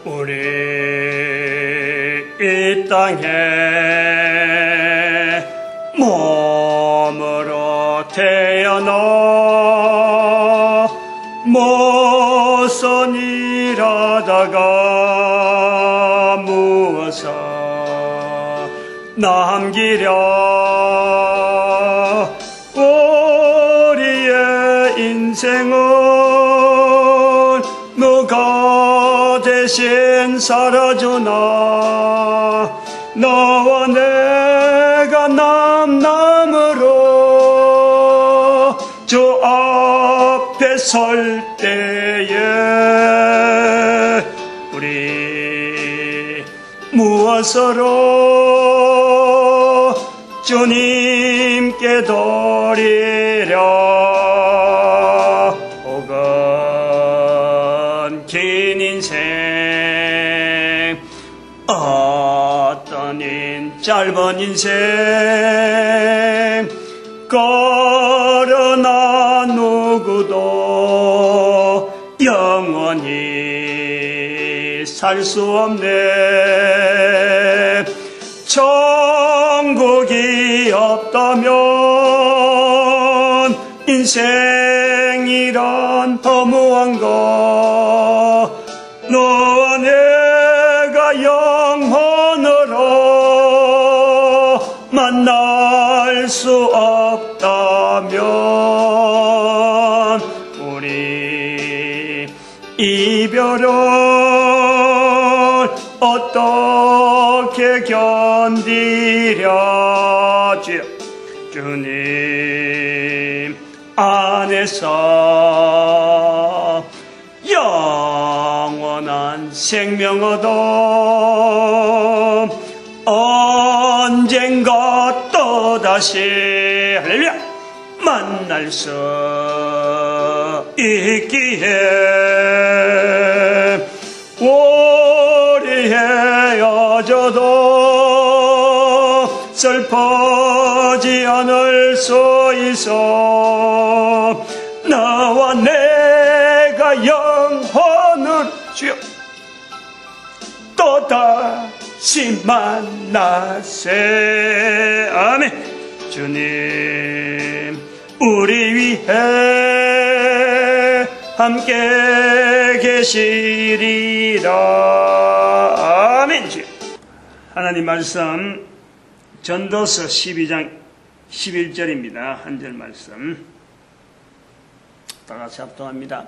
우리 이 땅에 몸으로 태어나 무슨 일하다가 무엇을 남기랴. 우리의 인생은 누가 대신 살아주나. 너와 내가 남으로 주 앞에 설 때에 우리 무엇으로 주님께 드리랴. 혹은 긴 인생 어떤 짧은 인생 그러나 누구도 영원히 살 수 없네. 천국이 없다면 인생이란 허무한가. 너와 내가 영혼으로 만날 수 없다면 우리 이별을 어떻게 견디랴. 주님 안에서 영원한 생명 얻어 언젠가 또다시 할렐루야 만날 수 있기에 우리 헤어져도 슬퍼지 않을 수 있어. 나와 내가 영혼을 주여 또다시 만나세. 아멘. 주님 우리 위해 함께 계시리라. 아멘. 주여. 하나님 말씀 전도서 12장 11절입니다. 한 절 말씀 다 같이 합동합니다.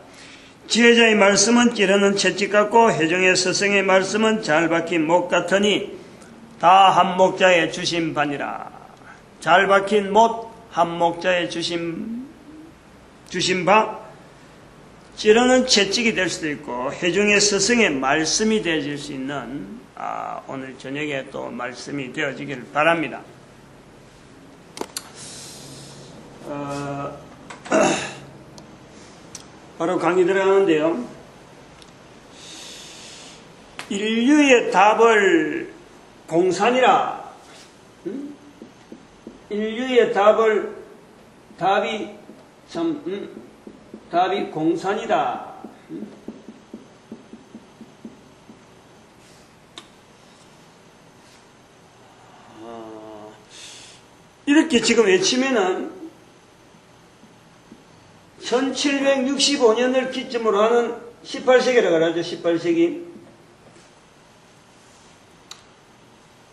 지혜자의 말씀은 찌르는 채찍 같고 회중의 스승의 말씀은 잘 박힌 못 같으니 다 한 목자에 주신 바니라. 잘 박힌 못 한 목자에 주신 바 찌르는 채찍이 될 수도 있고 회중의 스승의 말씀이 되어질 수 있는 오늘 저녁에 또 말씀이 되어지길 바랍니다. 바로 강의 들어가는데요. 인류의 답을 공산이라. 인류의 답이 공산이다. 이렇게 지금 외치면은 1765년을 기점으로 하는 18세기라고 하죠. 18세기.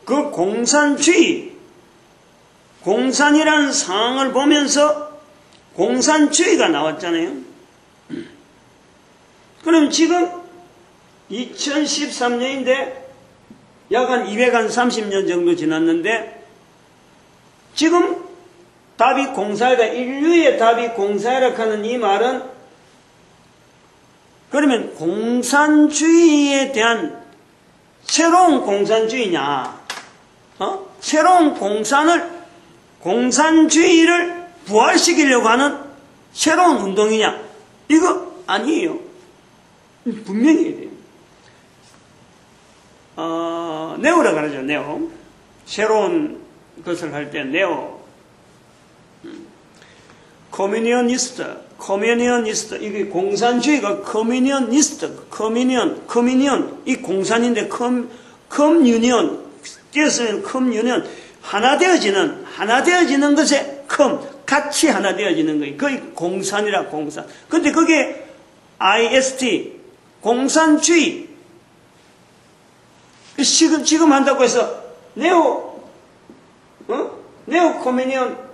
그 공산이라는 상황을 보면서 공산주의가 나왔잖아요. 그럼 지금 2013년인데 약 한 230년 정도 지났는데 지금 답이 공사이다. 인류의 답이 공사이라 하는 이 말은 그러면 공산주의에 대한 새로운 공산주의냐? 새로운 공산주의를 부활시키려고 하는 새로운 운동이냐? 이거 아니에요. 분명히 해야 돼요. 네오라고 하죠. 네오. 새로운 것을 할 때 네오. 커뮤니언리스트, 이게 공산주의가 커뮤니언리스트, 커뮤니언, 이 공산인데 컴유니언, 띄어쓰면 컴유니언, 하나 되어지는 것에 같이 하나 되어지는 거예요. 그게 공산이라, 공산. 근데 그게 IST, 공산주의, 지금 한다고 해서, 네오 커뮤니언,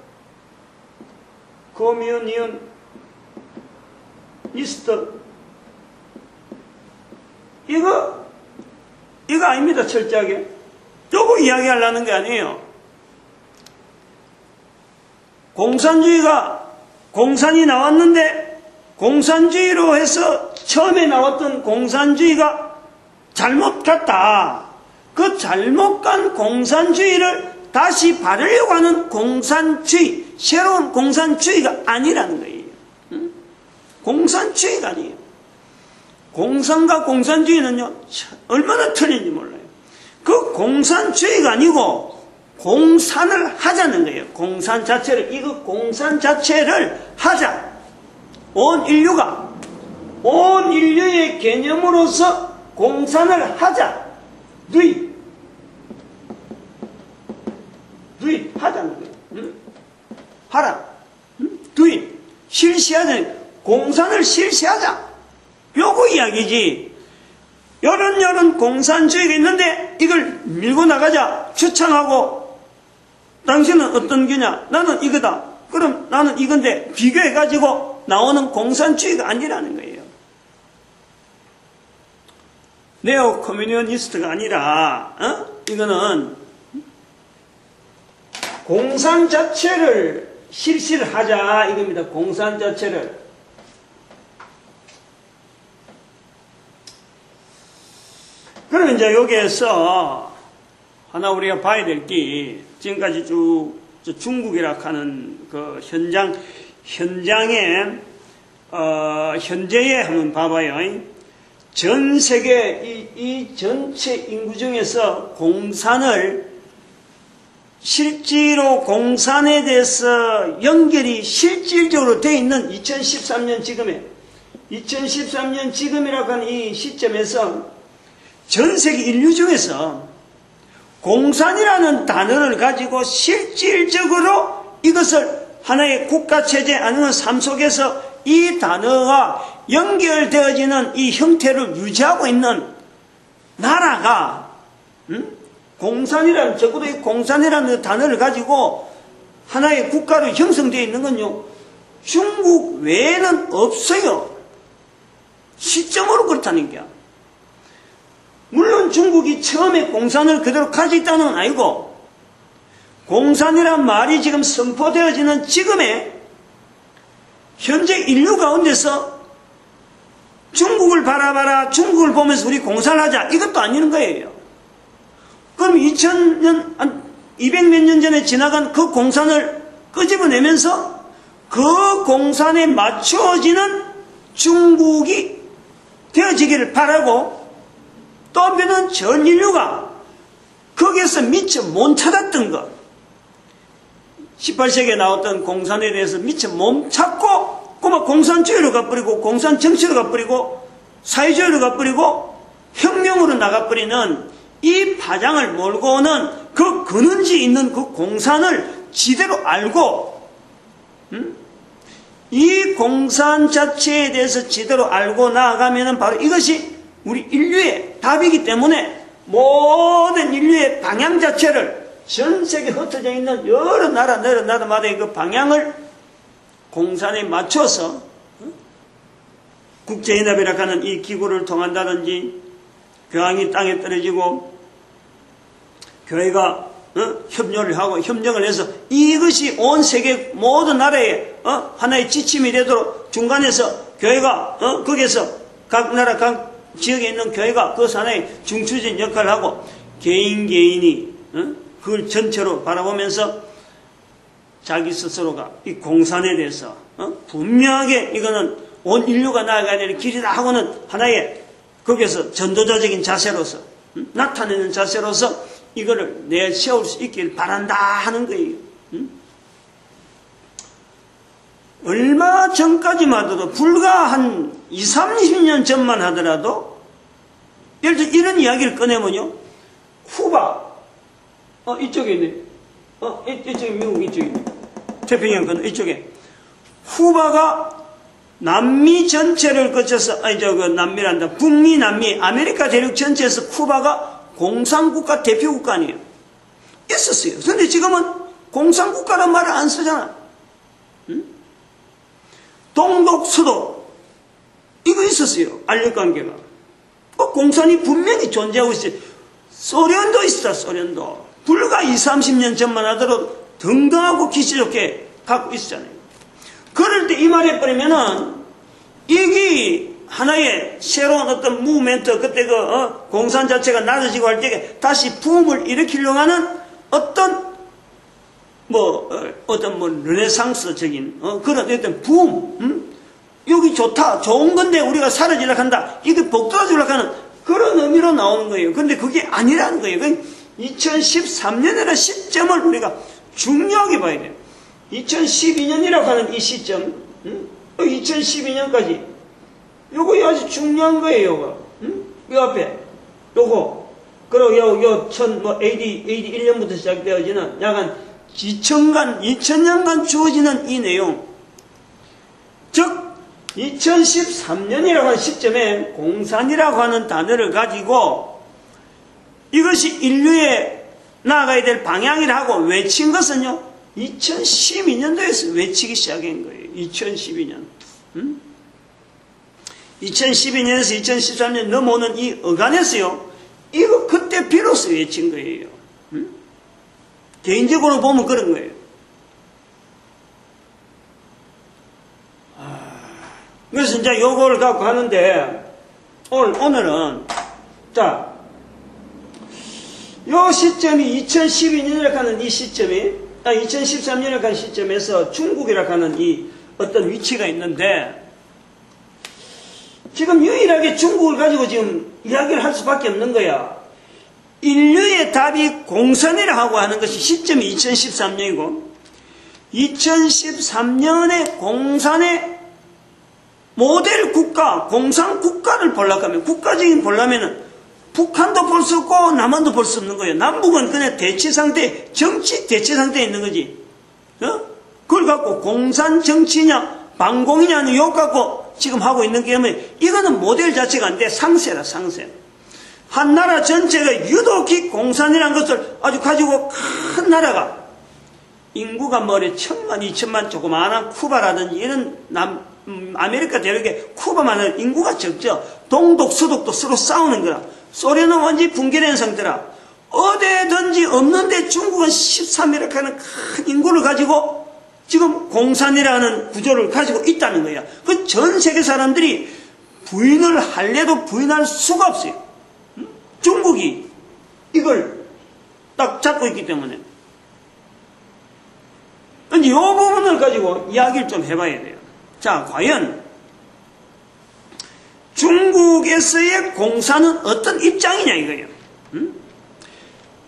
리스트, 이거 아닙니다, 철저하게. 요거 이야기하려는 게 아니에요. 공산이 나왔는데, 공산주의로 해서 처음에 나왔던 공산주의가 잘못 갔다. 그 잘못 간 공산주의를 다시 바르려고 하는 공산주의, 새로운 공산주의가 아니라는 거예요. 공산주의가 아니에요. 공산과 공산주의는요, 얼마나 틀린지 몰라요. 그 공산주의가 아니고, 공산을 하자는 거예요. 공산 자체를 하자. 온 인류의 개념으로서 공산을 하자. 하자는 거예요. 하라. 실시하자. 공산을 실시하자. 요거 이야기지. 여런 공산주의가 있는데 이걸 밀고 나가자. 추천하고 당신은 어떤 게냐? 나는 이거다. 그럼 나는 이건데 비교해가지고 나오는 공산주의가 아니라는 거예요. 네오 커뮤니언리스트가 아니라 이거는 공산 자체를 실시를 하자 이겁니다. 공산 자체를. 그럼 이제 여기에서 하나 우리가 봐야 될 게 지금까지 쭉 중국이라 하는 그 현재에 한번 봐봐요. 전 세계 이 전체 인구 중에서 공산을 실제로 공산에 대해서 연결이 실질적으로 되어 있는 2013년 지금이라고 하는 이 시점에서 전 세계 인류 중에서 공산이라는 단어를 가지고 실질적으로 이것을 하나의 국가체제 아니면 삶 속에서 이 단어가 연결되어지는 이 형태를 유지하고 있는 나라가 적어도 이 공산이라는 단어를 가지고 하나의 국가로 형성되어 있는 건요, 중국 외에는 없어요. 시점으로 그렇다는 거야. 물론 중국이 처음에 공산을 그대로 가지고 있다는 건 아니고, 공산이란 말이 지금 선포되어지는 지금의 현재 인류 가운데서 중국을 바라봐라, 중국을 보면서 우리 공산을 하자, 이것도 아니는 거예요. 그럼 2000년, 200몇 년 전에 지나간 그 공산을 끄집어내면서 그 공산에 맞추어지는 중국이 되어지기를 바라고, 또 한편은 전 인류가 거기에서 미처 못 찾았던 것, 18세기에 나왔던 공산에 대해서 미처 못 찾고 그만 공산주의로 가버리고 공산정치로 가버리고 사회주의로 가버리고 혁명으로 나가버리는 이 파장을 몰고 오는 그 근원지 있는 그 공산을 지대로 알고 이 공산 자체에 대해서 지대로 알고 나아가면 바로 이것이 우리 인류의 답이기 때문에 모든 인류의 방향 자체를 전 세계 흩어져 있는 여러 나라마다의 그 방향을 공산에 맞춰서 국제연합이라고 하는 이 기구를 통한다든지 교황이 땅에 떨어지고 교회가 협력을 하고 협력을 해서 이것이 온 세계 모든 나라에 하나의 지침이 되도록 중간에서 교회가 거기에서 각 나라 각 지역에 있는 교회가 그 산하의 중추적인 역할을 하고 개인이 그걸 전체로 바라보면서 자기 스스로가 이 공산에 대해서 분명하게 이거는 온 인류가 나아가야 되는 길이다 하고는 하나의 거기에서 전도자적인 자세로서 나타내는 자세로서 이거를 내세울 수 있길 바란다 하는 거예요. 얼마 전까지만 하더라도 불과 한 20, 30년 전만 하더라도 예를 들어 이런 이야기를 꺼내면요. 쿠바 이쪽에 있네. 이쪽에 미국 이쪽에 있네. 태평양 건너 이쪽에 쿠바가 남미 전체를 거쳐서 남미란다. 북미, 남미, 아메리카 대륙 전체에서 쿠바가 공산국가 대표국가 아니에요. 있었어요. 그런데 지금은 공산국가란 말을 안 쓰잖아. 응? 동독, 서독 이거 있었어요. 알력관계가. 공산이 분명히 존재하고 있어요. 소련도 있었다. 소련도. 불과 20, 30년 전만 하더라도 등등하고 기시 좋게 갖고 있었잖아요. 그럴 때 이 말 해버리면은 이게 하나의 새로운 어떤 무브멘트 그때 공산 자체가 낮아지고 할 때 다시 붐을 일으키려고 하는 어떤 르네상스적인 그런 어떤 붐 여기 좋다 좋은 건데 우리가 사라지려고 한다 이게 복돌아지려고 하는 그런 의미로 나오는 거예요. 그런데 그게 아니라는 거예요. 2013년이라는 시점을 우리가 중요하게 봐야 돼요. 2012년이라고 하는 이 시점 2012년까지 요거 아주 중요한 거예요. 요거 요 앞에 요거 그리고 요 AD 1년부터 시작되어지는 약간 2000년간 주어지는 이 내용 즉 2013년이라고 하는 시점에 공산이라고 하는 단어를 가지고 이것이 인류에 나아가야 될 방향이라고 외친 것은요 2012년도에서 외치기 시작한 거예요. 2012년 2012년에서 2013년 넘어오는 이 어간에서요 이거 그때 비로소 외친 거예요. 개인적으로 보면 그런 거예요. 그래서 이제 요거를 갖고 하는데 오늘은 자 요 시점이 2012년이라고 하는 이 시점이 2013년이라고 하는 시점에서 중국이라고 하는 이 어떤 위치가 있는데 지금 유일하게 중국을 가지고 지금 이야기를 할 수밖에 없는 거야. 인류의 답이 공산이라 하고 하는 것이 시점이 2013년이고 2013년에 공산의 모델 국가, 공산 국가를 보려고 하면 국가적인 보려면은 북한도 볼 수 없고 남한도 볼 수 없는 거예요. 남북은 그냥 대치 상태, 정치 대치 상태에 있는 거지. 그걸 갖고 공산 정치냐 반공이냐는 욕 갖고 지금 하고 있는 게 뭐예요? 이거는 모델 자체가 안 돼. 상세라 상세. 한 나라 전체가 유독히 공산이라는 것을 아주 가지고 큰 나라가 인구가 뭐래 1000만 2000만 조그마한 쿠바라든지 이런 아메리카 대륙에 쿠바만은 인구가 적죠. 동독 서독도 서로 싸우는 거라. 소련은 완전히 붕괴된 상태라. 어디든지 없는데 중국은 13이라고 하는 큰 인구를 가지고 지금 공산이라는 구조를 가지고 있다는 거야. 그 전 세계 사람들이 부인을 할래도 부인할 수가 없어요. 중국이 이걸 딱 잡고 있기 때문에. 이제 이 부분을 가지고 이야기를 좀 해봐야 돼요. 자, 과연 중국에서의 공산은 어떤 입장이냐 이거예요.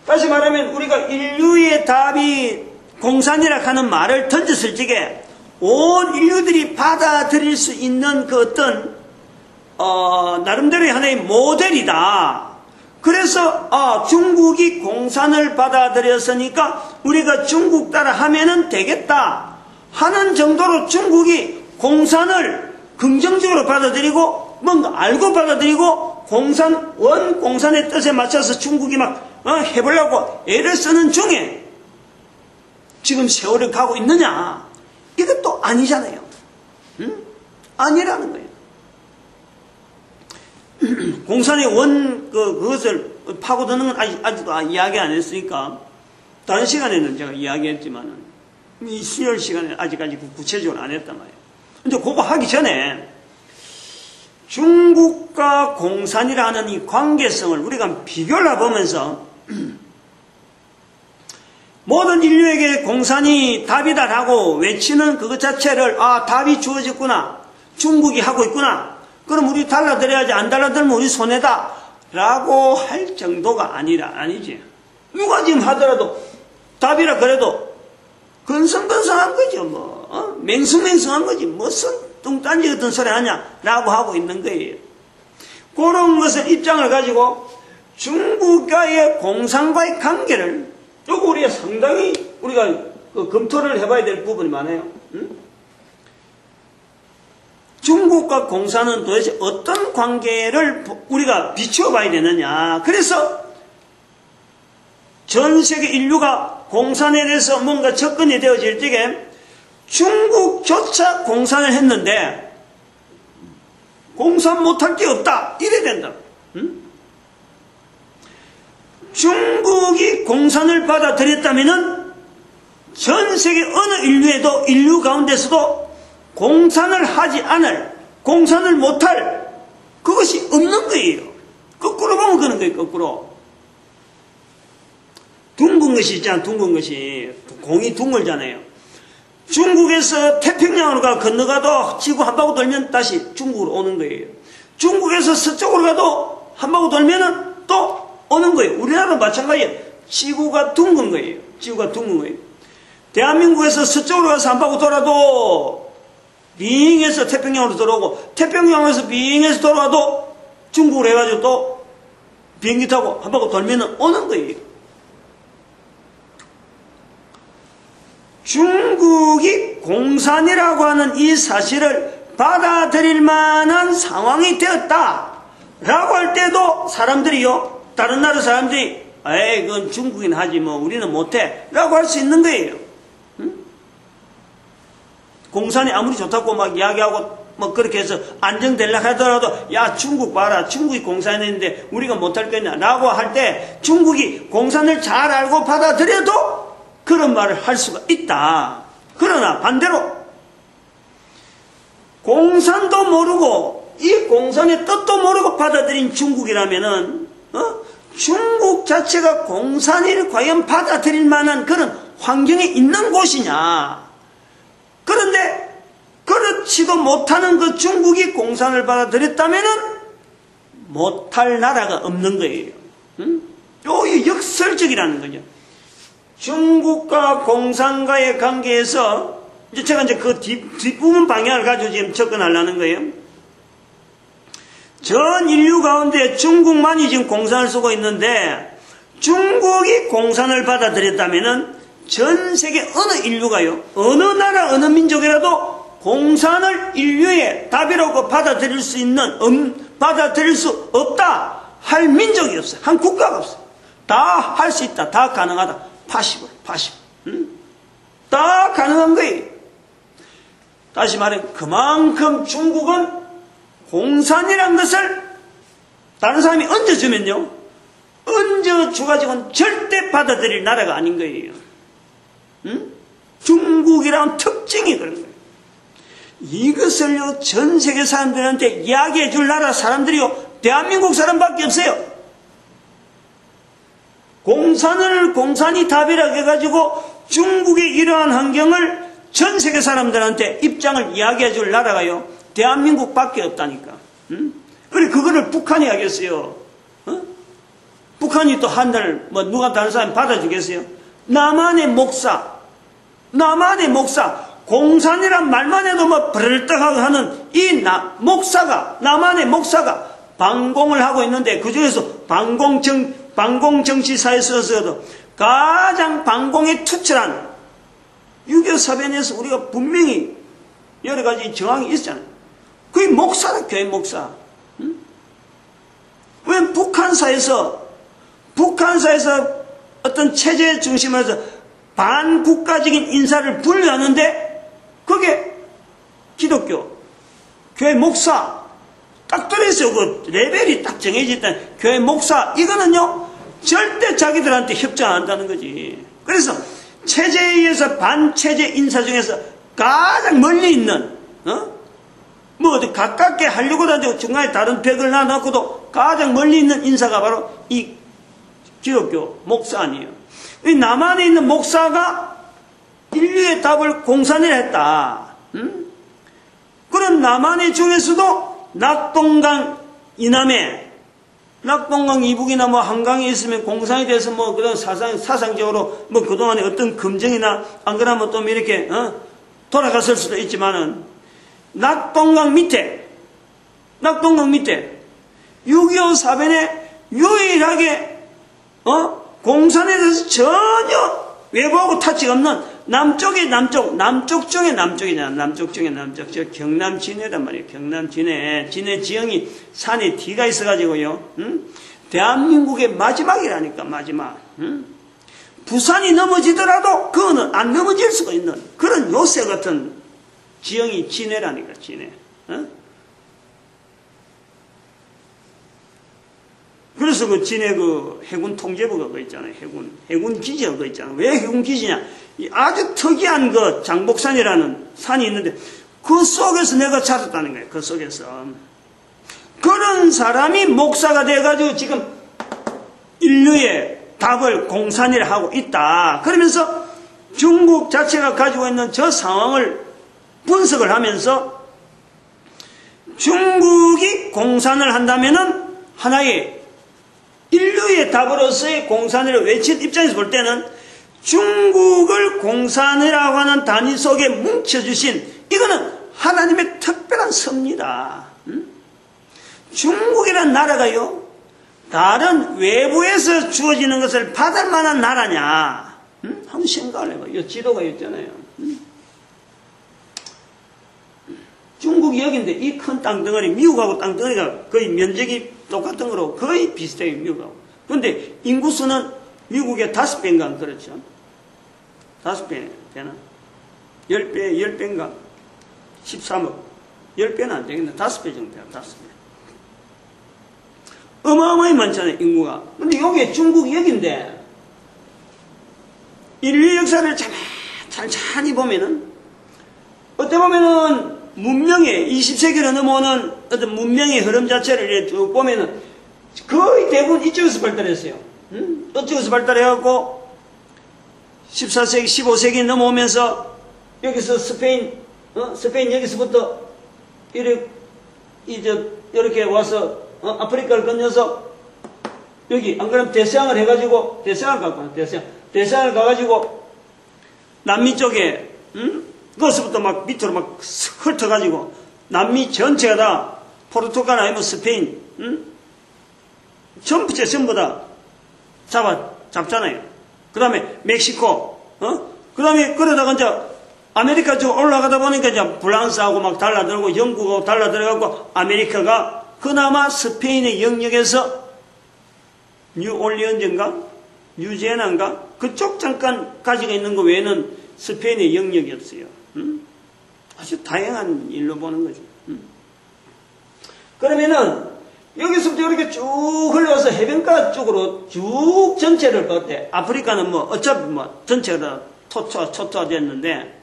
다시 말하면 우리가 인류의 답이 공산이라 하는 말을 던졌을 적에 온 인류들이 받아들일 수 있는 그 어떤 나름대로의 하나의 모델이다. 그래서 중국이 공산을 받아들였으니까 우리가 중국 따라 하면은 되겠다 하는 정도로 중국이 공산을 긍정적으로 받아들이고 뭔가 알고 받아들이고 공산의 뜻에 맞춰서 중국이 막 해보려고 애를 쓰는 중에 지금 세월을 가고 있느냐? 이것도 아니잖아요. 아니라는 거예요. 공산의 그것을 파고드는 건 아직도 이야기 안 했으니까 다른 시간에는 제가 이야기했지만은 이 수요일 시간에 아직까지 구체적으로 안 했단 말이에요. 근데 그거 하기 전에 중국과 공산이라는 이 관계성을 우리가 비교를 해보면서 모든 인류에게 공산이 답이다라고 외치는 그것 자체를 답이 주어졌구나 중국이 하고 있구나 그럼 우리 달라들어야지 안 달라들면 우리 손해다 라고 할 정도가 아니지 누가 지금 하더라도 답이라 그래도 건성건성한 거죠, 뭐. 맹숭맹숭한 거지. 무슨 뚱딴지 같은 소리 하냐라고 하고 있는 거예요. 그런 것을 입장을 가지고 중국과의 공산과의 관계를 요거 우리가 상당히 우리가 검토를 해봐야 될 부분이 많아요. 중국과 공산은 도대체 어떤 관계를 우리가 비추어 봐야 되느냐. 그래서 전 세계 인류가 공산에 대해서 뭔가 접근이 되어질 때에 중국조차 공산을 했는데 공산 못할 게 없다. 이래야 된다. 중국이 공산을 받아들였다면 전 세계 어느 인류에도 인류 가운데서도 공산을 하지 않을, 공산을 못할 그것이 없는 거예요. 거꾸로 보면 그런 거예요. 거꾸로. 둥근 것이 있잖아. 둥근 것이. 공이 둥글잖아요. 중국에서 태평양으로 건너가도 지구 한 바퀴 돌면 다시 중국으로 오는 거예요. 중국에서 서쪽으로 가도 한 바퀴 돌면은 또 오는 거예요. 우리나라도 마찬가지예요. 지구가 둥근 거예요. 지구가 둥근 거예요. 대한민국에서 서쪽으로 가서 한 바퀴 돌아도 빙해서 태평양으로 돌아오고 태평양에서 빙해서 돌아와도 중국으로 해가지고 또 비행기 타고 한 바퀴 돌면은 오는 거예요. 중국이 공산이라고 하는 이 사실을 받아들일 만한 상황이 되었다라고 할 때도 사람들이요, 다른 나라 사람들이 에이 그건 중국인 하지 뭐 우리는 못해 라고 할 수 있는 거예요. 공산이 아무리 좋다고 막 이야기하고 뭐 그렇게 해서 안정되려고 하더라도 야 중국 봐라, 중국이 공산했는데 우리가 못할 거냐 라고 할 때 중국이 공산을 잘 알고 받아들여도 그런 말을 할 수가 있다. 그러나 반대로 공산도 모르고 이 공산의 뜻도 모르고 받아들인 중국이라면은 중국 자체가 공산을 과연 받아들일 만한 그런 환경에 있는 곳이냐. 그런데 그렇지도 못하는 그 중국이 공산을 받아들였다면은 못할 나라가 없는 거예요. 요게 역설적이라는 거죠. 중국과 공산과의 관계에서 제가 이제 그 뒷부분 방향을 가지고 지금 접근하려는 거예요. 전 인류 가운데 중국만이 지금 공산을 쓰고 있는데 중국이 공산을 받아들였다면은 전 세계 어느 인류가요, 어느 나라 어느 민족이라도 공산을 인류의 답이라고 받아들일 수 없다 할 민족이 없어요. 한 국가가 없어요. 다 할 수 있다. 다 가능하다. 파시브. 다 가능한 거예요. 다시 말해 그만큼 중국은 공산이란 것을 다른 사람이 얹어주면요, 얹어줘가지고는 절대 받아들일 나라가 아닌 거예요. 중국이라는 특징이 그런 거예요. 이것을요 전 세계 사람들한테 이야기해 줄 나라 사람들이요 대한민국 사람밖에 없어요. 공산이 답이라고 해가지고 중국의 이러한 환경을 전 세계 사람들한테 입장을 이야기해 줄 나라가요 대한민국밖에 없다니까. 그래 그거를 북한이 하겠어요. 북한이 또 한달 뭐 누가 다른 사람이 받아주겠어요? 남한의 목사 공산이란 말만 해도 뭐 버릇떡하고 하는 이 남한의 목사가 반공을 하고 있는데 그 중에서 반공정치사에서도 가장 반공에 투철한 6.25 사변에서 우리가 분명히 여러 가지 정황이 있잖아요. 그게 목사다, 교회 목사. 왜 북한사에서 어떤 체제 중심에서 반국가적인 인사를 분류하는데 그게 기독교 교회 목사 딱 들어있어요. 그 레벨이 딱 정해져 있다. 교회 목사 이거는요 절대 자기들한테 협조 안 한다는 거지. 그래서 체제에 의해서 반체제 인사 중에서 가장 멀리 있는 뭐 어디 가깝게 하려고 하는데 중간에 다른 벽을 놔놓고도 가장 멀리 있는 인사가 바로 이 기독교 목사 아니에요. 이 남한에 있는 목사가 인류의 답을 공산이라 했다. 그런 남한의 중에서도 낙동강 이남에 낙동강 이북이나 뭐 한강에 있으면 공산이 돼서 뭐 그런 사상적으로 뭐 그동안에 어떤 검증이나 안 그러면 또 이렇게 돌아갔을 수도 있지만은 낙동강 밑에 6.25 사변에 유일하게 공산에 대해서 전혀 외부하고 타치가 없는 남쪽 중에 남쪽이잖아. 저 경남 진해란 말이에요. 경남 진해 지형이 산에 뒤가 있어가지고요. 대한민국의 마지막이라니까, 마지막. 부산이 넘어지더라도 그거는 안 넘어질 수가 있는 그런 요새 같은 지형이 진해라니까, 진해. 그래서 그 진해 그 해군 통제부가 그거 있잖아요. 해군 기지가 그거 있잖아요. 왜 해군 기지냐? 아주 특이한 그 장복산이라는 산이 있는데 그 속에서 내가 찾았다는 거예요. 그 속에서. 그런 사람이 목사가 돼가지고 지금 인류의 답을 공산이라 하고 있다. 그러면서 중국 자체가 가지고 있는 저 상황을 분석을 하면서 중국이 공산을 한다면은 하나의 인류의 답으로서의 공산을 외친 입장에서 볼 때는 중국을 공산이라고 하는 단위 속에 뭉쳐주신 이거는 하나님의 특별한 섭니다. 중국이라는 나라가요, 다른 외부에서 주어지는 것을 받을 만한 나라냐? 한번 생각을 해봐요. 이 지도가 있잖아요. 중국이 여기인데 이 큰 땅덩어리, 미국하고 땅덩어리가 거의 면적이 똑같은 거로 거의 비슷해요, 미국하고. 그런데 인구수는 미국의 5배인가 그렇죠? 5배 되나? 10배인가? 13억. 10배는 안 되겠네. 5배 정도 돼요, 5배. 어마어마히 많잖아요, 인구가. 근데 여기 중국이 여기인데, 인류 역사를 찬찬히 보면은, 어떻게 보면은, 문명의, 20세기로 넘어오는 어떤 문명의 흐름 자체를 이렇게 쭉 보면은, 거의 대부분 이쪽에서 발달했어요. 이쪽에서 발달해갖고, 14세기, 15세기 넘어오면서, 여기서 스페인 여기서부터, 이렇게 와서, 아프리카를 건너서 여기 안 그러면 대서양을 해가지고 대서양을 갖고 와요. 대서양을 가가지고 남미 쪽에 거기서부터 막 밑으로 막 훑어가지고 남미 전체가 다 포르투갈 아니면 스페인 전부 다 잡잖아요. 그 다음에 멕시코 그 다음에 그러다가 이제 아메리카 쪽 올라가다 보니까 이제 프랑스하고 막 달라들고 영국하고 달라들어가고 아메리카가 그나마 스페인의 영역에서 뉴올리언즈인가? 뉴제나인가? 그쪽 잠깐 가지고 있는 거 외에는 스페인의 영역이 없어요. 아주 다양한 일로 보는 거죠. 그러면은 여기서부터 이렇게 쭉 흘러서 해변가 쪽으로 쭉 전체를 볼 때 아프리카는 뭐 어차피 뭐 전체가 초토화됐는데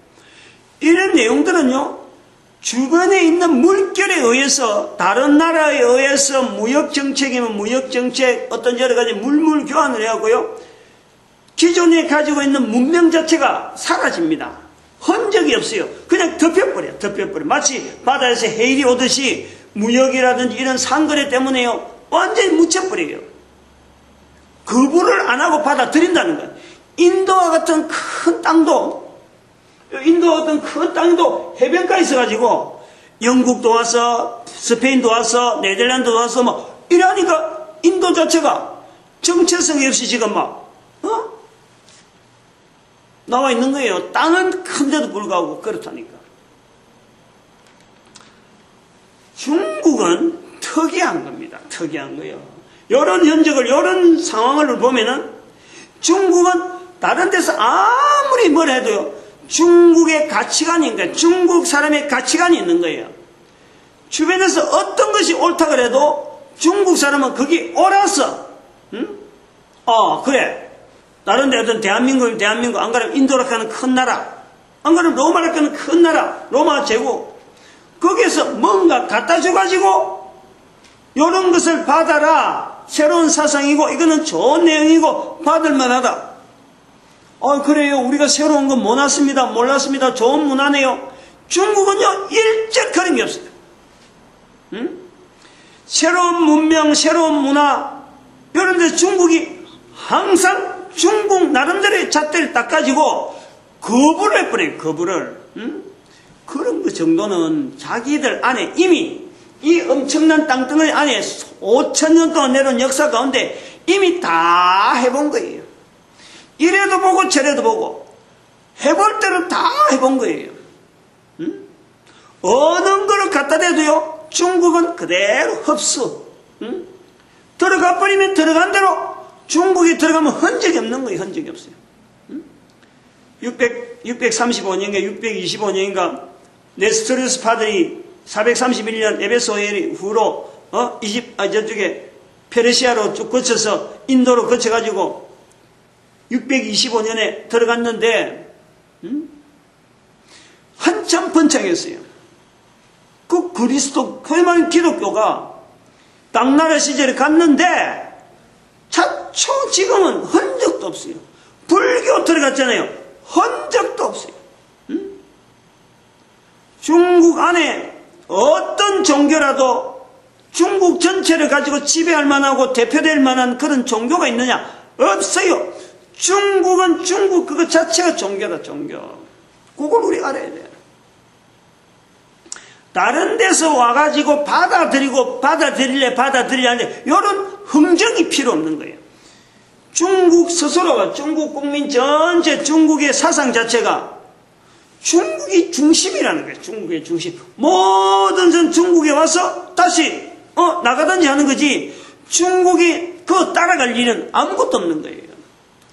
이런 내용들은요, 주변에 있는 물결에 의해서 다른 나라에 의해서 무역정책이면 무역정책 어떤 여러 가지 물물 교환을 해갖고요, 기존에 가지고 있는 문명 자체가 사라집니다. 흔적이 없어요. 그냥 덮여버려. 마치 바다에서 해일이 오듯이 무역이라든지 이런 상거래 때문에요, 완전히 묻혀버려요. 거부를 안 하고 받아들인다는 거예요. 인도와 같은 큰 땅도 해변가에 있어가지고 영국도 와서 스페인도 와서 네덜란드도 와서 뭐 이러니까 인도 자체가 정체성이 없이 지금 막 나와 있는 거예요. 땅은 큰데도 불구하고 그렇다니까. 중국은 특이한 겁니다. 특이한 거예요. 이런 현적을, 이런 상황을 보면은 중국은 다른 데서 아무리 뭘 해도요, 중국의 가치관인가, 중국 사람의 가치관이 있는 거예요. 주변에서 어떤 것이 옳다 그래도 중국 사람은 거기 옳아서, 그래. 다른 데 어떤 대한민국, 안 그러면 인도라고 하는 큰 나라, 안 그러면 로마라고 하는 큰 나라, 로마 제국, 거기에서 뭔가 갖다 줘가지고, 요런 것을 받아라. 새로운 사상이고, 이거는 좋은 내용이고, 받을만 하다. 그래요. 우리가 새로운 건 몰랐습니다. 좋은 문화네요. 중국은요, 일절 그런 게 없어요. 새로운 문명, 새로운 문화, 이런 데 중국이 항상 중국 나름대로의 잣대를 닦아지고 거부를 해버려요, 거부를. 그런 그 정도는 자기들 안에 이미 이 엄청난 땅덩어리 안에 5,000년 동안 내려온 역사 가운데 이미 다 해본 거예요. 이래도 보고 저래도 보고 해볼 대로 다 해본 거예요. 어느 거를 갖다 대도요, 중국은 그대로 흡수. 들어가 버리면 들어간 대로 중국이 들어가면 흔적이 없는 거예요. 흔적이 없어요. 635년인가 625년인가 네스토리우스 파들이 431년 에베소의 후로 저쪽에 페르시아로 쭉 거쳐서 인도로 거쳐가지고 625년에 들어갔는데 한참 번창했어요. 그 그리스도 그야말로 기독교가 당나라 시절에 갔는데 차초 지금은 흔적도 없어요. 불교 들어갔잖아요. 흔적도 없어요. 중국 안에 어떤 종교라도 중국 전체를 가지고 지배할 만하고 대표될 만한 그런 종교가 있느냐? 없어요. 중국은 중국 그거 자체가 종교다, 종교. 그걸 우리가 알아야 돼요. 다른 데서 와가지고 받아들이려 하는데 이런 흥정이 필요 없는 거예요. 중국 스스로가, 중국 국민 전체 중국의 사상 자체가 중국이 중심이라는 거예요. 중국의 중심. 모든 전 중국에 와서 다시 나가든지 하는 거지, 중국이 그거 따라갈 일은 아무것도 없는 거예요.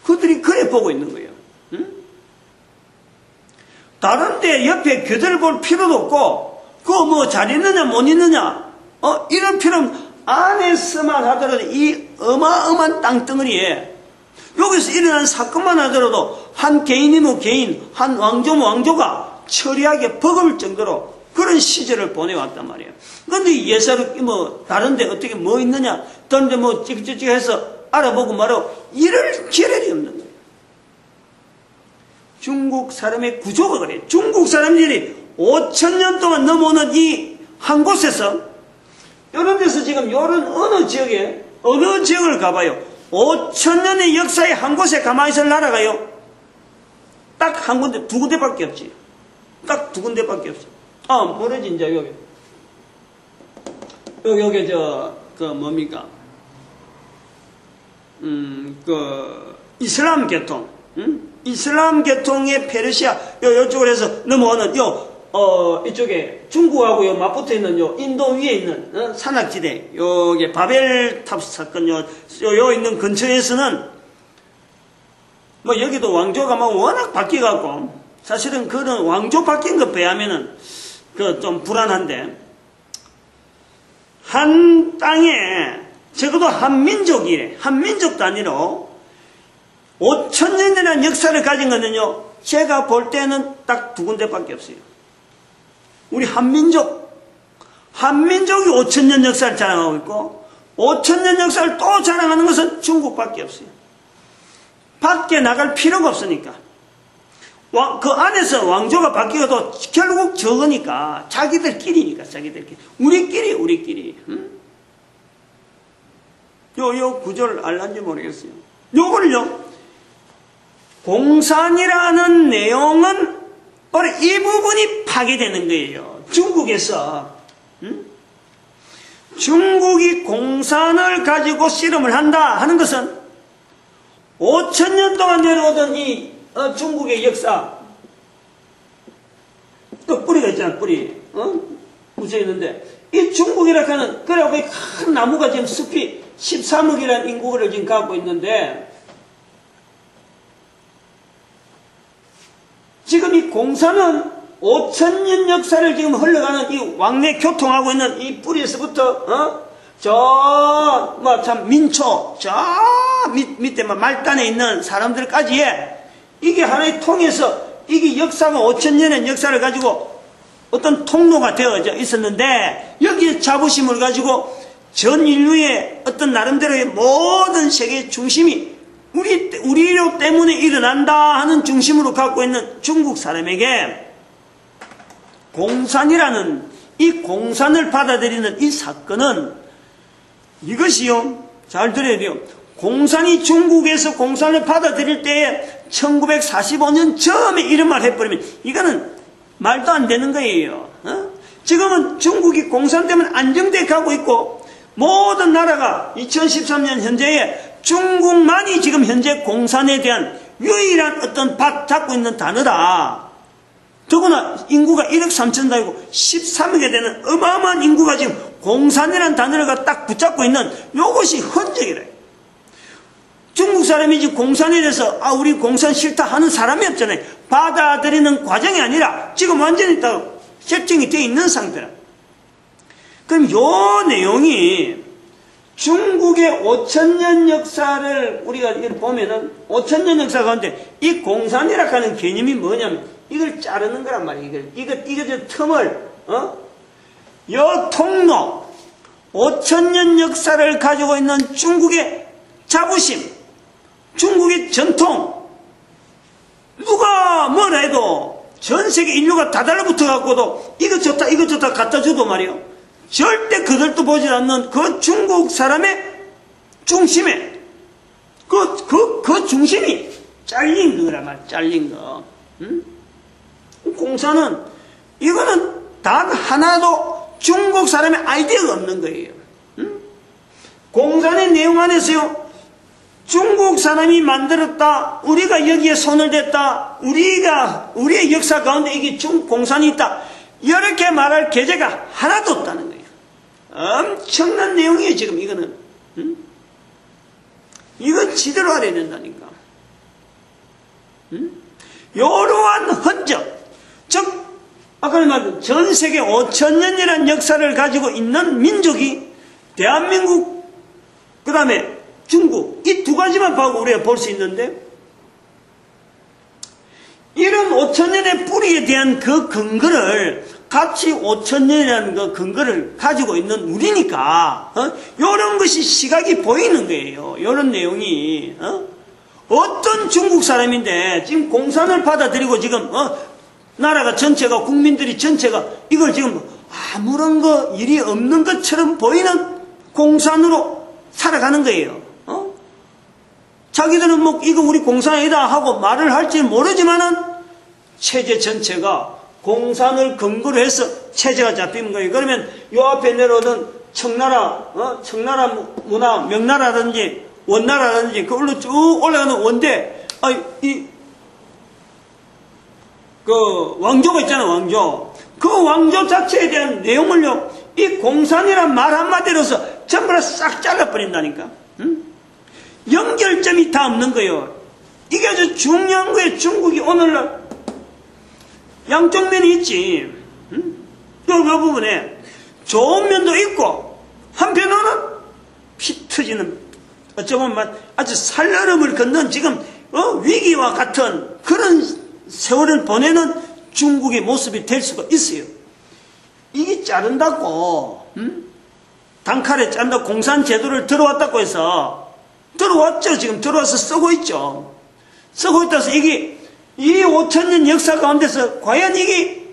그들이 그래 보고 있는 거예요. 다른 데 옆에 교대를 볼 필요도 없고, 그거 뭐 잘 있느냐 못 있느냐 이런 필요는 안에서만 하더라도 이 어마어마한 땅덩어리에 여기서 일어난 사건만 하더라도 한 개인이면 개인, 한 왕조면 왕조가 처리하기에 버거울 정도로 그런 시절을 보내왔단 말이에요. 그런데 예사로 뭐 다른 데 어떻게 뭐 있느냐, 다른 데 뭐 찍찍찍 해서 알아보고 말하고 이럴 겨를이 없는 거예요. 중국 사람의 구조가 그래요. 중국 사람들이 5,000년 동안 넘어오는 이 한 곳에서, 이런 데서 지금 이런 어느 지역을 가봐요. 5,000년의 역사의 한 곳에 가만히 있을 나라가요, 딱 한 군데, 두 군데밖에 없지. 딱 두 군데밖에 없어. 뭐래지, 이제 여기. 여기 뭡니까? 이슬람 계통. 이슬람 계통의 페르시아, 요쪽으로 해서 넘어오는, 이쪽에 중국하고 맞붙어 있는 인도 위에 있는 산악지대, 여기 바벨탑 사건, 요 있는 근처에서는, 뭐 여기도 왕조가 막 워낙 바뀌어갖고, 사실은 그런 왕조 바뀐 것 배하면은, 좀 불안한데, 한 땅에, 적어도 한민족 단위로, 5,000년이라는 역사를 가진 거는요, 제가 볼 때는 딱 두 군데밖에 없어요. 우리 한민족이 5,000년 역사를 자랑하고 있고, 5,000년 역사를 또 자랑하는 것은 중국밖에 없어요. 밖에 나갈 필요가 없으니까. 그 안에서 왕조가 바뀌어도 결국 적으니까, 자기들끼리니까. 우리끼리. 요 구조를 알란지 모르겠어요. 요걸요, 공산이라는 내용은 바로 이 부분이 파괴되는 거예요. 중국에서. 중국이 공산을 가지고 씨름을 한다 하는 것은 5,000년 동안 내려오던 이 중국의 역사, 또 뿌리가 있잖아, 뿌리. 묻혀 있는데, 이 중국이라고 하는, 그래갖고 큰 나무가 지금 숲이 13억이라는 인구를 지금 갖고 있는데, 지금 이 공산은 5,000년 역사를 지금 흘러가는 이 왕래 교통하고 있는 이 뿌리에서부터, 민초, 밑에 말단에 있는 사람들까지의 이게 하나의 통해서 이게 역사가 5,000년의 역사를 가지고 어떤 통로가 되어져 있었는데, 여기에 자부심을 가지고 전 인류의 어떤 나름대로의 모든 세계의 중심이 우리로 때문에 일어난다 하는 중심으로 갖고 있는 중국 사람에게 공산이라는 이 공산을 받아들이는 이 사건은 이것이요, 잘 들어야 돼요. 공산이 중국에서 공산을 받아들일 때에 1945년 처음에 이런 말 해버리면 이거는 말도 안 되는 거예요. 지금은 중국이 공산 때문에 안정돼 가고 있고 모든 나라가 2013년 현재에 중국만이 지금 현재 공산에 대한 유일한 어떤 밭 잡고 있는 단어다. 더구나 인구가 1억 3천 달이고 13억에 되는 어마어마한 인구가 지금 공산이라는 단어를 딱 붙잡고 있는 이것이 흔적이래. 중국 사람이 지금 공산에 대해서 우리 공산 싫다 하는 사람이 없잖아요. 받아들이는 과정이 아니라 지금 완전히 다 설정이 되어 있는 상태라. 그럼 요 내용이 중국의 5천년 역사를 우리가 보면은 5천년 역사 가운데 이 공산이라 하는 개념이 뭐냐면 이걸 자르는 거란 말이에요. 이거 저 틈을 요 통로 5천년 역사를 가지고 있는 중국의 자부심, 중국의 전통, 누가 뭐라 해도 전 세계 인류가 다 달라붙어 갖고도 이거 좋다 갖다 줘도 말이요. 절대 그들도 보지 않는 그 중국 사람의 중심에 그 중심이 잘린 거란 말, 잘린 거. 공산은 이거는 단 하나도 중국 사람의 아이디어가 없는 거예요. 공산의 내용 안에서요, 중국 사람이 만들었다, 우리가 여기에 손을 댔다, 우리의 역사 가운데 이게 공산이 있다, 이렇게 말할 계제가 하나도 없다는 거예요. 엄청난 내용이에요, 지금 이거는. 이건 지대로 알아야 된다니까. 이러한 흔적, 즉 아까 말한 전 세계 5천년이라는 역사를 가지고 있는 민족이 대한민국, 그 다음에 중국, 이 두 가지만 봐도 우리가 볼 수 있는데, 이런 5천년의 뿌리에 대한 그 근거를 같이 5천년이라는 그 근거를 가지고 있는 우리니까 이런 것이 시각이 보이는 거예요. 이런 내용이 어떤 중국 사람인데 지금 공산을 받아들이고 지금 나라가 전체가, 국민들이 전체가 이걸 지금 아무런 일이 없는 것처럼 보이는 공산으로 살아가는 거예요. 자기들은 뭐 이거 우리 공산이다 하고 말을 할지 모르지만은 체제 전체가 공산을 근거로 해서 체제가 잡히는 거예요. 그러면 요 앞에 내려오던 청나라 문화, 명나라든지 원나라든지 그걸로 쭉 올라가는 원대, 왕조가 있잖아, 왕조. 그 왕조 자체에 대한 내용을요, 이 공산이란 말 한마디로서 전부 다 싹 잘라버린다니까. 연결점이 다 없는 거예요. 이게 아주 중요한 거예요. 중국이 오늘날 양쪽 면이 있지. 그 부분에 좋은 면도 있고 한편으로는 피 터지는, 어쩌면 아주 살얼음을 걷는 지금 위기와 같은 그런 세월을 보내는 중국의 모습이 될 수가 있어요. 이게 자른다고 단칼에 짠다 공산 제도를 들어왔다고 해서 들어왔죠. 지금 들어와서 쓰고 있죠. 쓰고 있다서 이게 이 5천년 역사 가운데서 과연 이게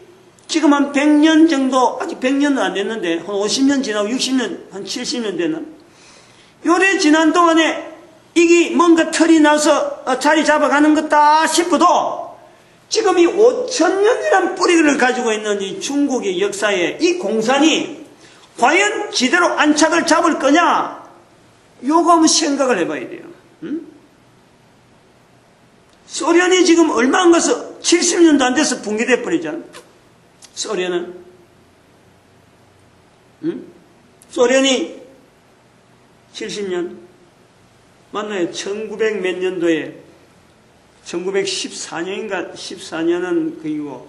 지금 한 100년 정도, 아직 100년은 안 됐는데 한 50년 지나고 60년, 한 70년 되는 요래 지난 동안에 이게 뭔가 털이 나서 자리 잡아가는 것다 싶어도 지금 이 5천년이란 뿌리를 가지고 있는 이 중국의 역사에 이 공산이 과연 지대로 안착을 잡을 거냐, 요거 한번 생각을 해봐야 돼요. 소련이 지금 얼마 안 가서 70년도 안 돼서 붕괴돼 버리잖아. 소련은 소련이 70년 맞나요? 1900 몇 년도에 1914년인가 14년은 그이고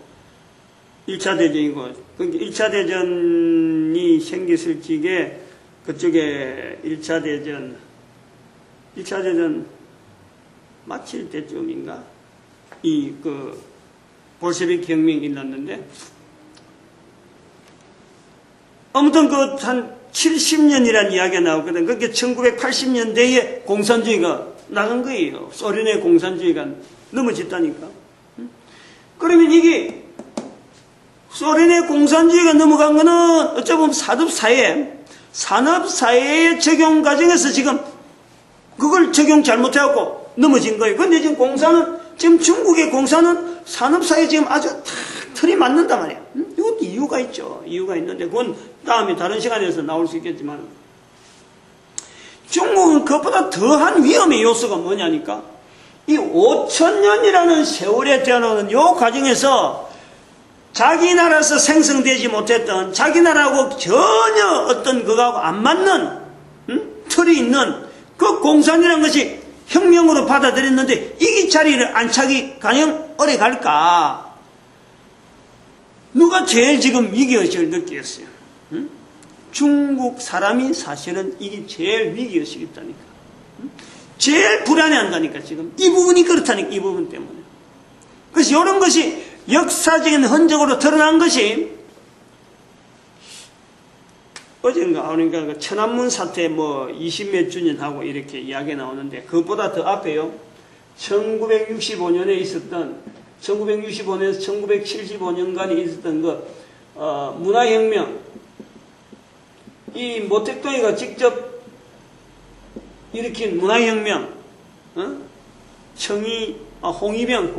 1차 대전이고, 1차 대전이 생겼을 적에 그쪽에 1차 대전 마칠 때쯤인가 볼셰비크 혁명이 일어났는데, 아무튼 한 70년이라는 이야기가 나오거든. 그게 1980년대에 공산주의가 나간 거예요. 소련의 공산주의가 넘어졌다니까. 그러면 이게 소련의 공산주의가 넘어간 거는 어쩌면 사듭사이에 산업사회의 적용 과정에서 지금 그걸 적용 잘못해갖고 넘어진 거예요. 근데 지금 지금 중국의 공사는 산업사회에 지금 아주 탁 틀이 맞는단 말이야. 이건 이유가 있죠. 이유가 있는데 그건 다음에 다른 시간에서 나올 수 있겠지만 중국은 그것보다 더한 위험의 요소가 뭐냐니까 이 5천년이라는 세월에 대한 요 과정에서 자기 나라에서 생성되지 못했던 자기 나라하고 전혀 어떤 그거하고 안 맞는 틀이 있는 그 공산이라는 것이 혁명으로 받아들였는데 이 자리를 안 차기 가령 오래 갈까? 누가 제일 지금 위기의식을 느끼겠어요? 중국 사람이 사실은 이게 제일 위기의식이 있다니까. 제일 불안해한다니까 지금. 이 부분이 그렇다니까 이 부분 때문에. 그래서 이런 것이 역사적인 흔적으로 드러난 것이 어젠가 그러니까 그 천안문 사태 뭐 20몇 주년 하고 이렇게 이야기 나오는데 그것보다 더 앞에요. 1965년에 있었던 1965년에서 1975년간에 있었던 그 문화혁명 이 모택동이가 직접 일으킨 문화혁명 홍위병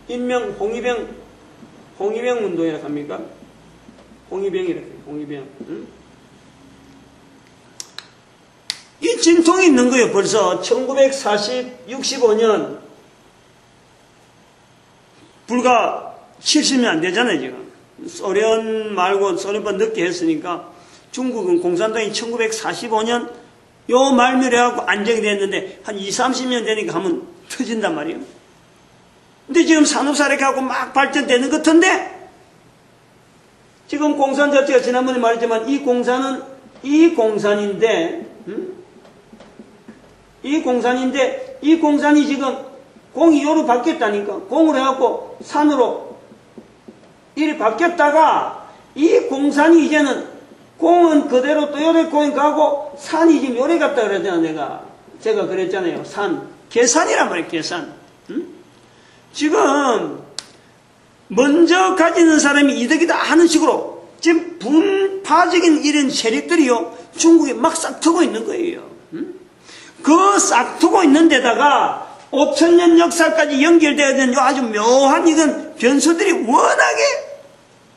인명 홍위병 운동이라고 합니까? 홍위병이라고 해요. 홍위병. 이 진통이 있는 거예요. 벌써 1965년 불과 70년 안 되잖아요. 지금 소련 말고 소련보다 늦게 했으니까 중국은 공산당이 1945년 요 말미를 해갖고 안정이 됐는데 한 20, 30년 되니까 하면 터진단 말이에요. 근데 지금 산업사회가 하고 막 발전되는 것 같은데 지금 공산 자체가 지난번에 말했지만 이 공산인데 이 공산이 지금 공이 요로 바뀌었다니까. 공으로 해갖고 산으로 이리 바뀌었다가 이 공산이 이제는 공은 그대로 또 요래 공이 가고 산이 지금 요래 갔다 그랬잖아. 제가 그랬잖아요. 계산이란 말이에요. 계산. 지금 먼저 가지는 사람이 이득이다 하는 식으로 지금 분파적인 이런 세력들이요 중국에 막 싹트고 있는 거예요. 그 싹트고 있는 데다가 5천년 역사까지 연결되어야 되는 아주 묘한 이건 변수들이 워낙에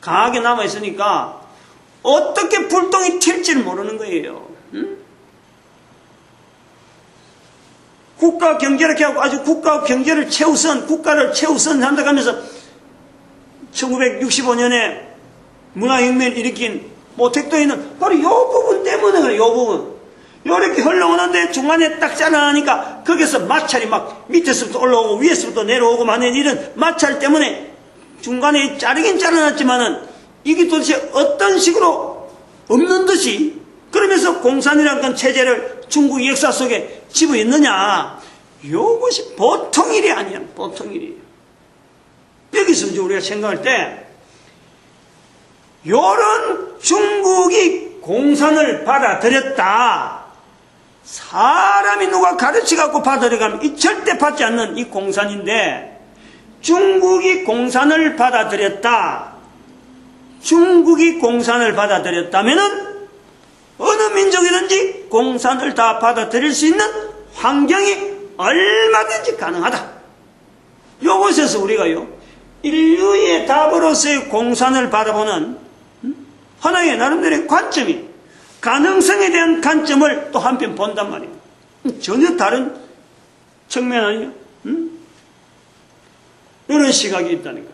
강하게 남아있으니까 어떻게 불똥이 튈지를 모르는 거예요. 국가 경제를 이렇게 하고 아주 국가 경제를 국가를 최우선 한다고 하면서 1965년에 문화혁명을 일으킨 모택동에는 바로 이 부분 때문에 그래요. 이 부분. 요렇게 흘러오는데 중간에 딱 잘라나니까 거기서 마찰이 막 밑에서부터 올라오고 위에서부터 내려오고 하는 이런 마찰 때문에 중간에 자르긴 잘라놨지만은 이게 도대체 어떤 식으로 없는 듯이 그러면서 공산이라는 건 체제를 중국 역사 속에 집어있느냐 이것이 보통 일이 아니야. 보통 일이에요. 여기서 이제 우리가 생각할 때 요런 중국이 공산을 받아들였다. 사람이 누가 가르쳐갖고 받아들여가면 이 절대 받지 않는 이 공산인데 중국이 공산을 받아들였다. 중국이 공산을 받아들였다면은 어느 민족이든지 공산을 다 받아들일 수 있는 환경이 얼마든지 가능하다. 요것에서 우리가요 인류의 답으로서의 공산을 바라보는 하나의 나름대로의 관점이 가능성에 대한 관점을 또 한편 본단 말이에요. 전혀 다른 측면 아니에요? 이런 시각이 있다니까.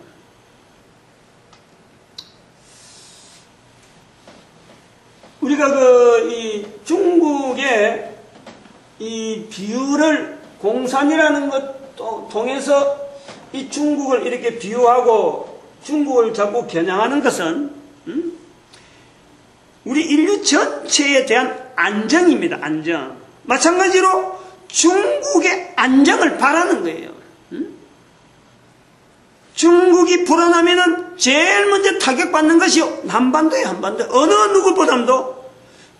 우리가 이 중국의 이 비유를 공산이라는 것 통해서 이 중국을 이렇게 비유하고 중국을 자꾸 겨냥하는 것은 우리 인류 전체에 대한 안정입니다. 안정. 마찬가지로 중국의 안정을 바라는 거예요. 중국이 불어나면은 제일 먼저 타격받는 것이 한반도예요. 한반도. 어느 누구보다도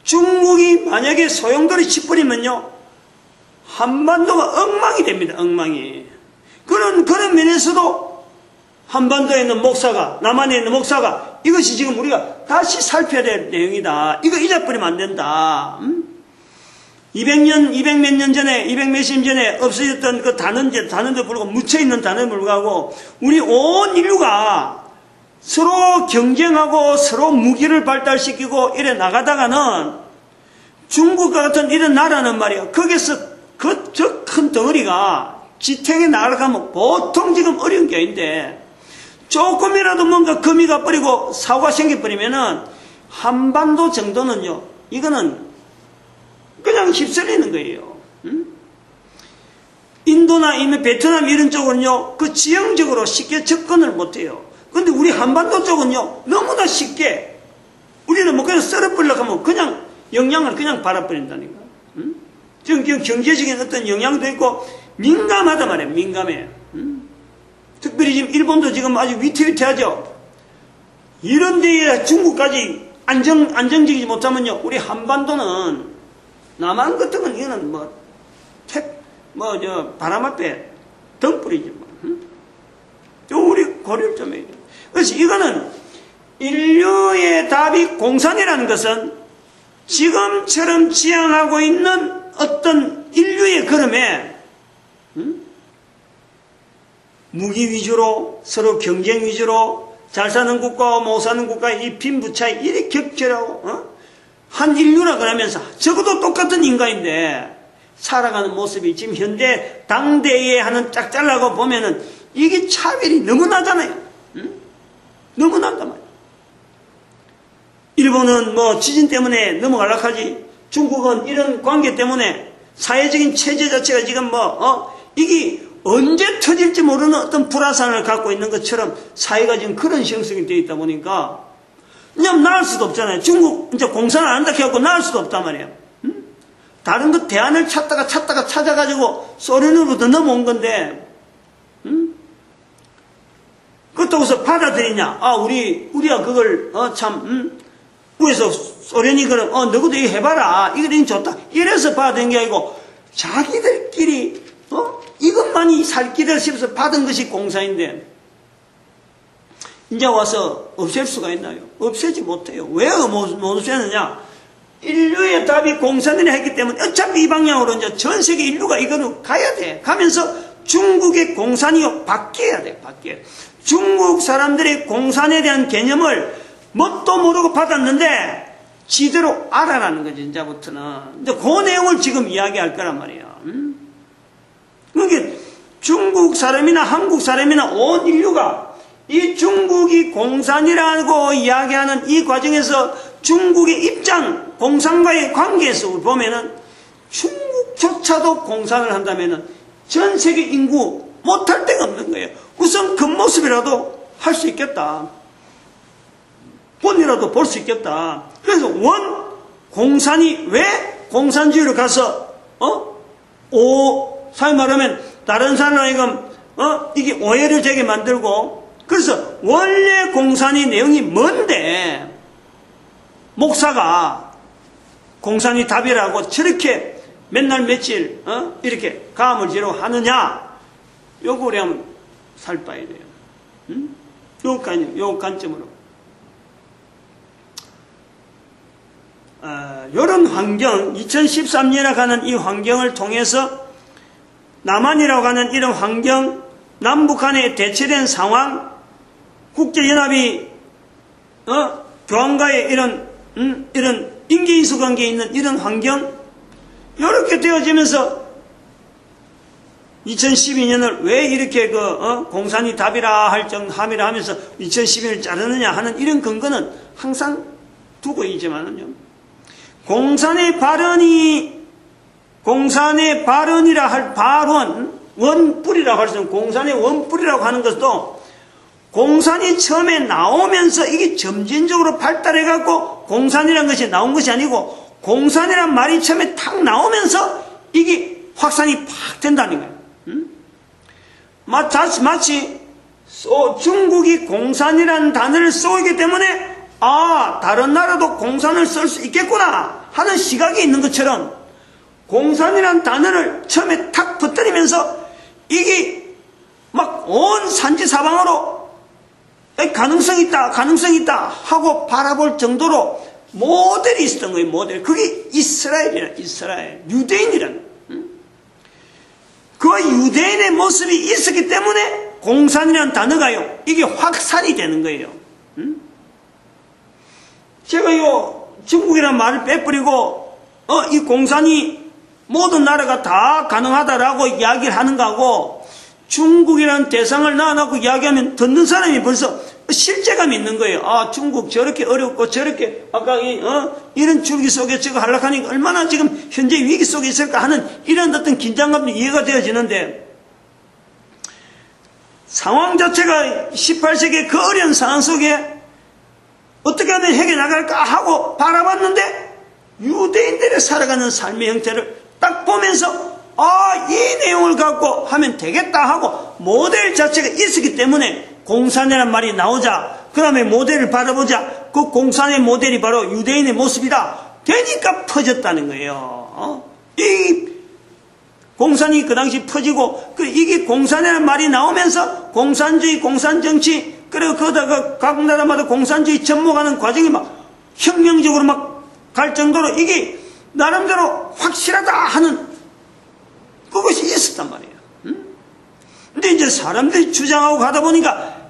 중국이 만약에 소용돌이 치버리면요 한반도가 엉망이 됩니다. 엉망이. 그런 면에서도 한반도에 있는 목사가 남한에 있는 목사가 이것이 지금 우리가 다시 살펴야 될 내용이다. 이거 잊어버리면 안 된다. 200년, 200몇 년 전에, 200 몇십 년 전에 없어졌던 그 단어도 불구하고 묻혀있는 단어에 불구하고 우리 온 인류가 서로 경쟁하고 서로 무기를 발달시키고 이래 나가다가는 중국과 같은 이런 나라는 말이야. 거기서 그 저 큰 덩어리가 지탱해 나가면 보통 지금 어려운 게 아닌데 조금이라도 뭔가 금이가 뿌리고 사고가 생겨버리면은 한반도 정도는요, 이거는 그냥 휩쓸리는 거예요. 인도나 베트남 이런 쪽은요, 그 지형적으로 쉽게 접근을 못해요. 근데 우리 한반도 쪽은요, 너무나 쉽게, 우리는 뭐 그냥 썰어버리려고 하면 그냥 영향을 그냥 받아버린다니까. 지금 경제적인 어떤 영향도 있고, 민감하단 말이에요, 민감해. 특별히 지금 일본도 지금 아주 위태위태하죠. 이런 데에 중국까지 안정적이지 못하면요, 우리 한반도는, 남한 같은 건 이거는 바람 앞에 덩불이지 우리 고려를 좀 해야 돼. 그래서 이거는 인류의 답이 공산이라는 것은 지금처럼 지향하고 있는 어떤 인류의 걸음에 무기 위주로 서로 경쟁 위주로 잘 사는 국가와 못 사는 국가의 이 빈부차이 이렇게 격렬하고 한 인류라 그러면서 적어도 똑같은 인간인데 살아가는 모습이 지금 현대 당대에 하는 짝잘라고 보면은 이게 차별이 너무 나잖아요. 너무 난단 말이에요. 일본은 뭐 지진 때문에 넘어가려고 하지, 중국은 이런 관계 때문에 사회적인 체제 자체가 지금 이게 언제 터질지 모르는 어떤 불화산을 갖고 있는 것처럼 사회가 지금 그런 형성이 되어 있다 보니까 그냥 나을 수도 없잖아요. 중국 이제 공산을 안 한다 해갖고 나을 수도 없단 말이에요. 다른 그 대안을 찾다가 찾아가지고 소련으로부터 넘어온 건데, 그렇다고 받아들이냐? 우리가 그걸, 위에서 소련이 그럼, 너희도 이거 해봐라. 이거 좋다. 이래서 받은 게 아니고, 자기들끼리, 이것만이 살 길을 씹어서 받은 것이 공산인데, 이제 와서 없앨 수가 있나요? 없애지 못해요. 왜 못 없애느냐? 인류의 답이 공산이라 했기 때문에 어차피 이 방향으로 이제 전 세계 인류가 이거는 가야 돼. 가면서 중국의 공산이 바뀌어야 돼. 중국 사람들이 공산에 대한 개념을 뭣도 모르고 받았는데 지대로 알아라는 거지, 이제부터는. 이제 그 내용을 지금 이야기할 거란 말이야. 그러니까 중국 사람이나 한국 사람이나 온 인류가 이 중국이 공산이라고 이야기하는 이 과정에서 중국의 입장, 공산과의 관계에서 보면은 중국조차도 공산을 한다면은 전 세계 인구 못할 데가 없는 거예요. 우선 겉모습이라도 할 수 있겠다. 본이라도 볼 수 있겠다. 그래서 공산이 왜 공산주의로 가서 사회 말하면 다른 사람이금 이게 오해를 되게 만들고, 그래서 원래 공산의 내용이 뭔데 목사가 공산이 답이라고 저렇게 맨날 며칠 이렇게 감을 지르고 하느냐, 요거 우리 한번 살봐야 돼요. 요 관점으로. 요런 환경, 2013년에 가는 이 환경을 통해서 남한이라고 하는 이런 환경, 남북한의 대체된 상황, 국제연합이 교황과의 이런 인계인수 관계에 있는 이런 환경, 이렇게 되어지면서 2012년을 왜 이렇게 공산이 답이라 함이라 하면서 2012년을 자르느냐 하는 이런 근거는 항상 두고 있지만은요, 공산의 발언이라 할 발언, 원뿔이라고 할 수 있는 공산의 원뿔이라고 하는 것도 공산이 처음에 나오면서 이게 점진적으로 발달해갖고 공산이라는 것이 나온 것이 아니고, 공산이란 말이 처음에 탁 나오면서 이게 확산이 팍 된다는 거예요. 마치 중국이 공산이라는 단어를 쓰기 때문에 다른 나라도 공산을 쓸 수 있겠구나 하는 시각이 있는 것처럼, 공산이라는 단어를 처음에 탁 퍼뜨리면서 이게 막 온 산지사방으로 가능성 있다, 가능성 있다 하고 바라볼 정도로 모델이 있었던 거예요, 모델. 그게 이스라엘이라, 이스라엘. 유대인이라는. 그 유대인의 모습이 있었기 때문에 공산이라는 단어가요, 이게 확산이 되는 거예요. 제가요, 중국이라는 말을 빼버리고, 이 공산이 모든 나라가 다 가능하다라고 이야기를 하는 거하고, 중국이라는 대상을 낳아놓고 이야기하면 듣는 사람이 벌써 실제감이 있는 거예요. 아, 중국 저렇게 어렵고 저렇게 아까 이런 줄기 속에 저거 하락하니까 얼마나 지금 현재 위기 속에 있을까 하는 이런 어떤 긴장감도 이해가 되어지는데, 상황 자체가 18세기의 그 어려운 상황 속에 어떻게 하면 해결해 나갈까 하고 바라봤는데, 유대인들이 살아가는 삶의 형태를 딱 보면서 아, 이 내용을 갖고 하면 되겠다 하고 모델 자체가 있었기 때문에 공산이라는 말이 나오자, 그 다음에 모델을 바라보자, 그 공산의 모델이 바로 유대인의 모습이다 되니까 퍼졌다는 거예요. 이 공산이 그 당시 퍼지고, 이게 공산이라는 말이 나오면서 공산주의, 공산정치, 그리고 거기다가 각 나라마다 공산주의 접목하는 과정이 막 혁명적으로 막 갈 정도로 이게 나름대로 확실하다 하는 그것이 있었단 말이에요. 근데 이제 사람들이 주장하고 가다 보니까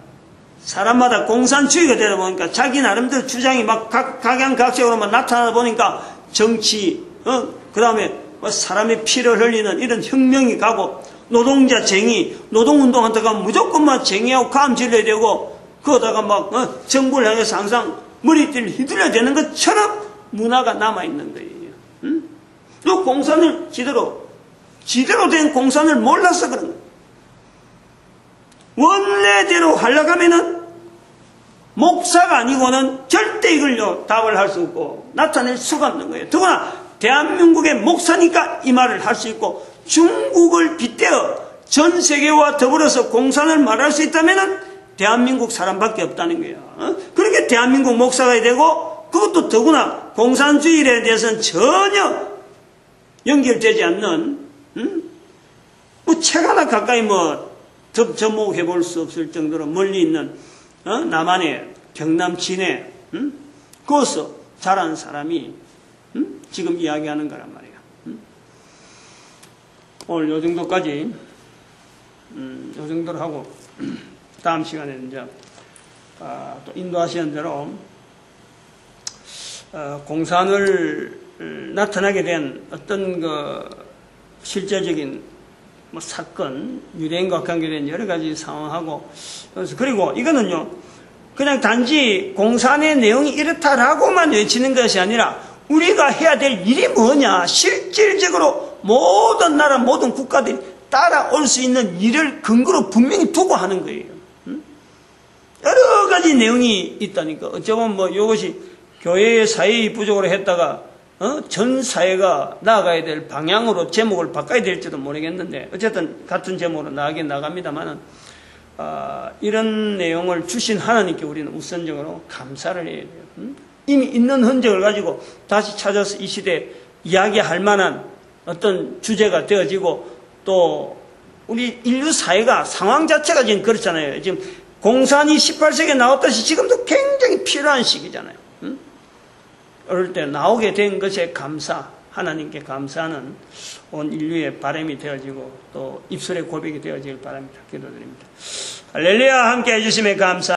사람마다 공산주의가 되다 보니까 자기 나름대로 주장이 막 각양각색으로 막 나타나다 보니까 정치, 그 다음에 사람의 피를 흘리는 이런 혁명이 가고, 노동자 쟁의, 노동운동한다가 무조건 막 쟁의하고 감 질러야 되고, 그러다가 막 정부를 향해서 항상 머리띠를 휘둘러야 되는 것처럼 문화가 남아있는 거예요. 또 공산을 제대로 된 공산을 몰라서 그런 거예요. 원래대로 하려고 하면은 목사가 아니고는 절대 이걸요 답을 할 수 없고 나타낼 수가 없는 거예요. 더구나 대한민국의 목사니까 이 말을 할 수 있고, 중국을 빗대어 전 세계와 더불어서 공산을 말할 수 있다면은 대한민국 사람밖에 없다는 거예요. 그렇게 대한민국 목사가 되고, 그것도 더구나 공산주의에 대해서는 전혀 연결되지 않는, 뭐 책 하나 가까이 접목해 볼 수 없을 정도로 멀리 있는, 남한의 경남 진해, 거기서 자란 사람이, 지금 이야기하는 거란 말이에요. 오늘 요 정도까지, 요 정도로 하고, 다음 시간에 이제, 또 인도하시는 대로, 공산을 나타나게 된 어떤 실제적인 사건, 유대인과 관계된 여러 가지 상황하고, 그리고 이거는요, 그냥 단지 공산의 내용이 이렇다라고만 외치는 것이 아니라 우리가 해야 될 일이 뭐냐, 실질적으로 모든 나라, 모든 국가들이 따라올 수 있는 일을 근거로 분명히 두고 하는 거예요. 여러 가지 내용이 있다니까. 어쩌면 이것이 교회의 사회의 부족으로 했다가 전 사회가 나아가야 될 방향으로 제목을 바꿔야 될지도 모르겠는데, 어쨌든 같은 제목으로 나가긴 나갑니다만은, 이런 내용을 주신 하나님께 우리는 우선적으로 감사를 해야 돼요. 이미 있는 흔적을 가지고 다시 찾아서 이 시대에 이야기할 만한 어떤 주제가 되어지고, 또 우리 인류 사회가 상황 자체가 지금 그렇잖아요. 지금 공산이 18세기에 나왔듯이 지금도 굉장히 필요한 시기잖아요. 어릴 때 나오게 된 것에 감사, 하나님께 감사하는 온 인류의 바람이 되어지고 또 입술의 고백이 되어지길 바랍니다. 기도드립니다. 할렐루야. 함께 해주심에 감사.